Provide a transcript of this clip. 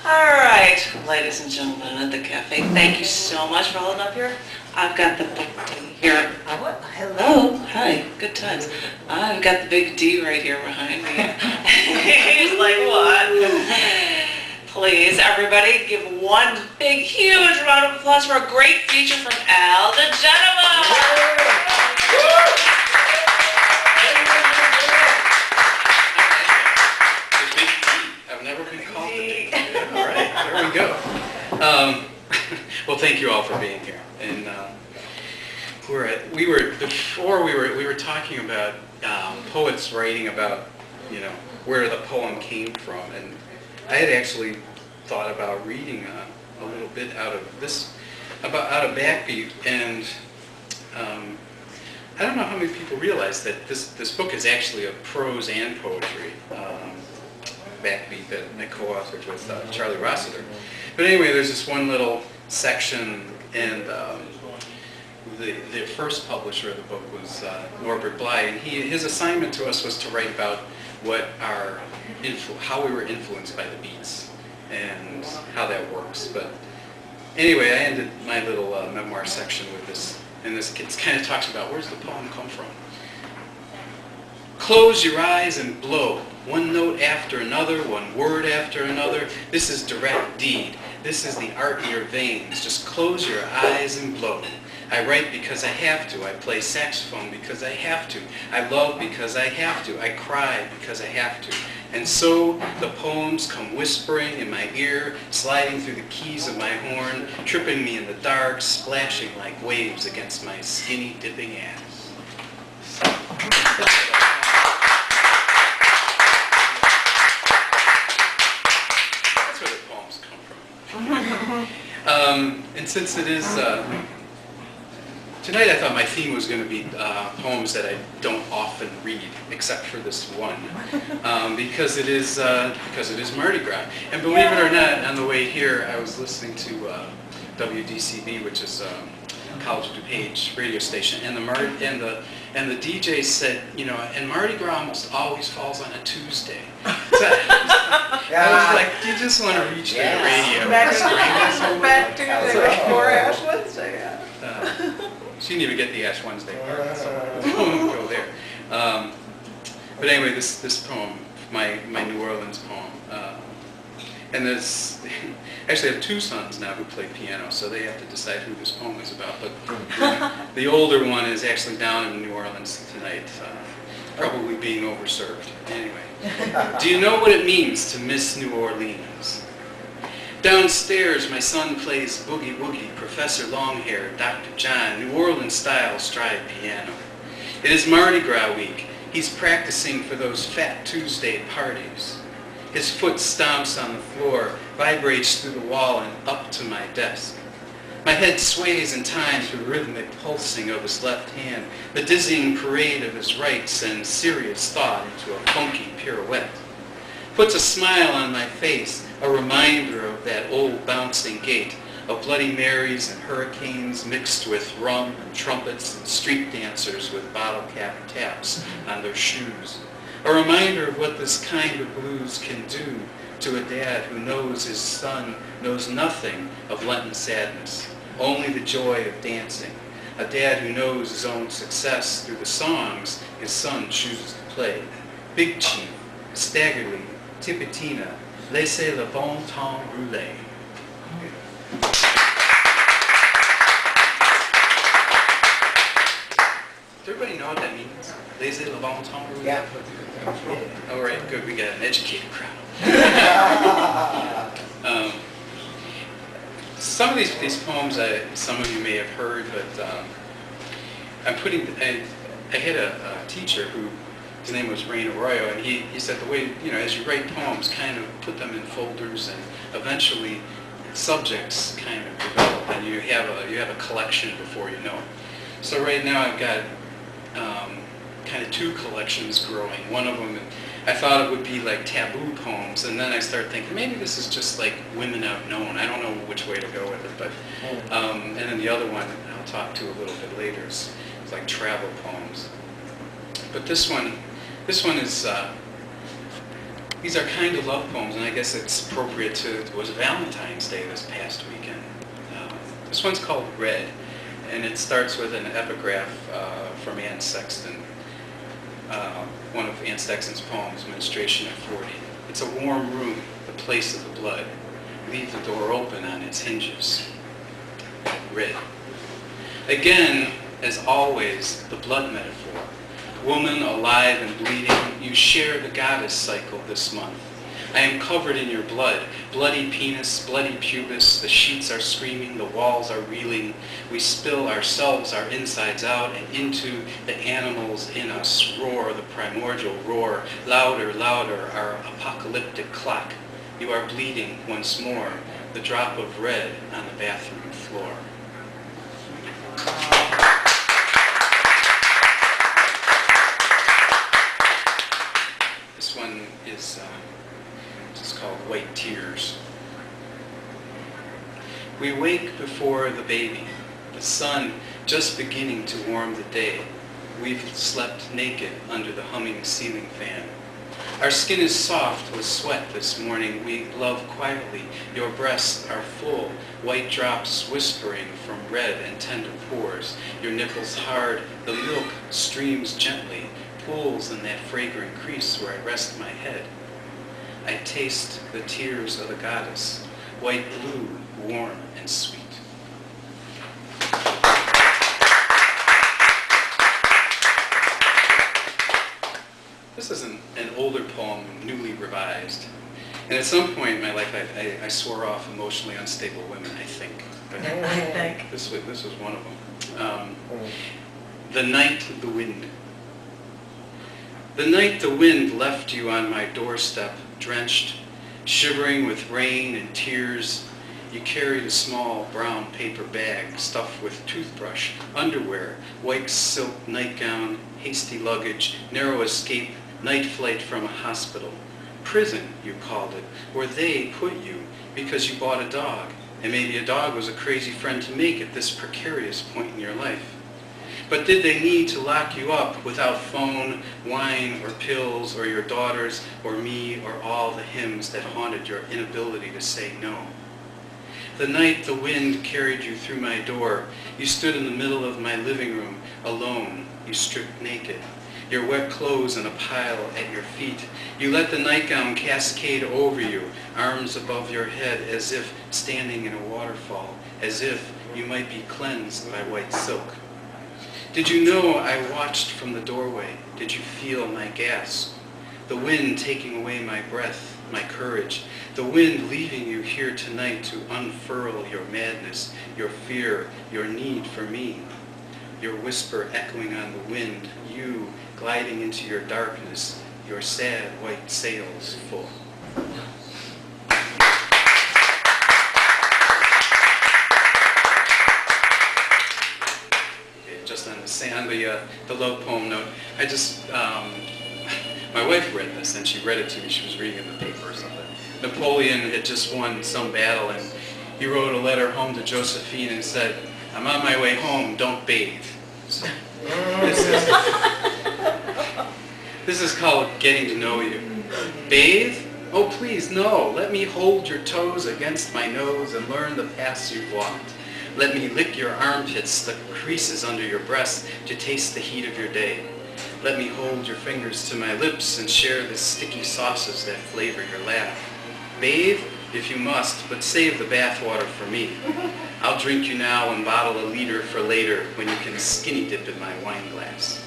All right, ladies and gentlemen at the cafe, thank you so much for holding up here. I've got the big D here. Hello, hi, good times. I've got the big D right here behind me. He's like, what? Please, everybody, give one big, huge round of applause for a great feature from DeGenova. I've never been called the big D. All right, there we go. Well, thank you all for being here. And we were talking about poets writing about, where the poem came from, and I had actually thought about reading a little bit out of Backbeat, and I don't know how many people realize that this book is actually a prose and poetry. Backbeat that I co-authored with Charlie Rossiter. But anyway, there's this one little section, and the first publisher of the book was Norbert Bly, and his assignment to us was to write about how we were influenced by the beats and how that works. But anyway, I ended my little memoir section with this, and this kind of talks about where's the poem come from. Close your eyes and blow, one note after another, one word after another. This is direct deed. This is the art in your veins. Just close your eyes and blow. I write because I have to. I play saxophone because I have to. I love because I have to. I cry because I have to. And so the poems come whispering in my ear, sliding through the keys of my horn, tripping me in the dark, splashing like waves against my skinny dipping ass. That's where the poems come from. And since it is tonight, I thought my theme was going to be poems that I don't often read, except for this one, because it is Mardi Gras. And believe it or not, on the way here, I was listening to WDCB, which is College of DuPage radio station, and the DJ said, and Mardi Gras almost always falls on a Tuesday. So I was like, you just want to reach the radio. Back Tuesday before Ash Wednesday, She didn't even get the Ash Wednesday part, so we won't go there. But anyway, this poem, my New Orleans poem, and there's actually I have two sons now who play piano, so they have to decide who this poem is about. But the older one is actually down in New Orleans tonight, probably being overserved. Anyway, do you know what it means to miss New Orleans? Downstairs, my son plays boogie woogie, Professor Longhair, Dr. John, New Orleans style stride piano. It is Mardi Gras week. He's practicing for those Fat Tuesday parties. His foot stomps on the floor, vibrates through the wall and up to my desk. My head sways in time to the rhythmic pulsing of his left hand. The dizzying parade of his right sends serious thought into a funky pirouette. Puts a smile on my face, a reminder of that old bouncing gait, of Bloody Marys and hurricanes mixed with rum and trumpets and street dancers with bottle cap taps on their shoes. A reminder of what this kind of blues can do to a dad who knows his son knows nothing of Lenten sadness, only the joy of dancing. A dad who knows his own success through the songs his son chooses to play. Big Chief, Staggerly, Tipitina, Laissez le bon temps rouler. Does everybody know what that means? Laissez le bon temps rouler? Yeah. All right, good. We got an educated crowd. Some of these poems, some of you may have heard, but I had a teacher who, his name was Rain Arroyo, and he said the way, as you write poems, kind of put them in folders, and eventually subjects kind of develop, and you have a collection before you know it. So right now I've got kind of two collections growing. One of them, I thought it would be like taboo poems, and then I started thinking maybe this is just like women unknown. I don't know which way to go with it, but and then the other one I'll talk to a little bit later is like travel poems. But this one is These are kind of love poems, and I guess it's appropriate to, it was Valentine's Day this past weekend. This one's called Red, and it starts with an epigraph from Anne Sexton, one of Anne Sexton's poems, Menstruation at 40. It's a warm room, the place of the blood. Leave the door open on its hinges. Red. Again, as always, the blood metaphor. Woman, alive and bleeding, you share the goddess cycle this month. I am covered in your blood. Bloody penis, bloody pubis, the sheets are screaming, the walls are reeling. We spill ourselves, our insides out, and into the animals in us roar the primordial roar. Louder, louder, our apocalyptic clock. You are bleeding once more, the drop of red on the bathroom floor. This one is called White Tears. We wake before the baby, the sun just beginning to warm the day. We've slept naked under the humming ceiling fan. Our skin is soft with sweat this morning. We love quietly. Your breasts are full, white drops whispering from red and tender pores. Your nipples hard, the milk streams gently, pools in that fragrant crease where I rest my head. I taste the tears of the goddess, white blue, warm and sweet. This is an older poem, newly revised. And at some point in my life, I swore off emotionally unstable women, I think. But I think. This was one of them. The night the wind. The night the wind left you on my doorstep, drenched, shivering with rain and tears, you carried a small brown paper bag stuffed with toothbrush, underwear, white silk nightgown, hasty luggage, narrow escape, night flight from a hospital. Prison, you called it, where they put you because you bought a dog, and maybe a dog was a crazy friend to make at this precarious point in your life. But did they need to lock you up without phone, wine, or pills, or your daughters, or me, or all the hymns that haunted your inability to say no? The night the wind carried you through my door, you stood in the middle of my living room, alone, you stripped naked, your wet clothes in a pile at your feet. You let the nightgown cascade over you, arms above your head, as if standing in a waterfall, as if you might be cleansed by white silk. Did you know I watched from the doorway? Did you feel my gasp? The wind taking away my breath, my courage. The wind leaving you here tonight to unfurl your madness, your fear, your need for me. Your whisper echoing on the wind, you gliding into your darkness, your sad white sails full. Just on the love poem note, I just, my wife read this and she read it to me. She was reading it in the paper or something. Napoleon had just won some battle and he wrote a letter home to Josephine and said, "I'm on my way home, don't bathe." So, this is called Getting to Know You. Bathe? Oh please, no. Let me hold your toes against my nose and learn the paths you've walked. Let me lick your armpits, the creases under your breasts, to taste the heat of your day. Let me hold your fingers to my lips and share the sticky sauces that flavor your laugh. Bathe, if you must, but save the bathwater for me. I'll drink you now and bottle a liter for later when you can skinny dip in my wine glass.